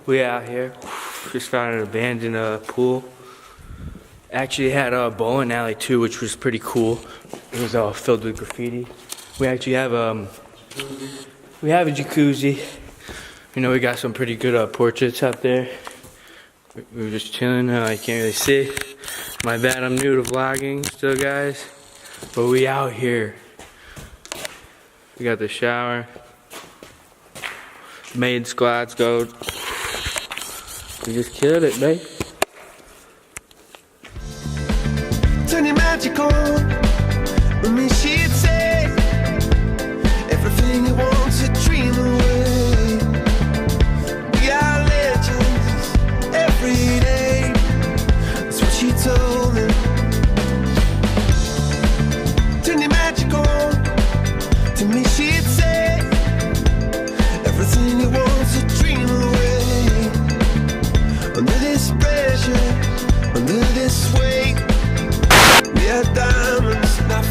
We out here. Just found an abandoned pool. Actually had a bowling alley too, which was pretty cool. It was all filled with graffiti. We actually have a jacuzzi. You know, we got some pretty good portraits out there. We were just chilling. I can't really see. My bad, I'm new to vlogging still, guys. But we out here. We got the shower. Maid squads go. We just killed it, babe. Turn your magic on. With me, she'd say everything you want to dream away. We are legends every day. That's what she told me. Turn your magic on. To me, she'd say everything you want to dream away. Under this pressure, under this weight, we are diamonds, not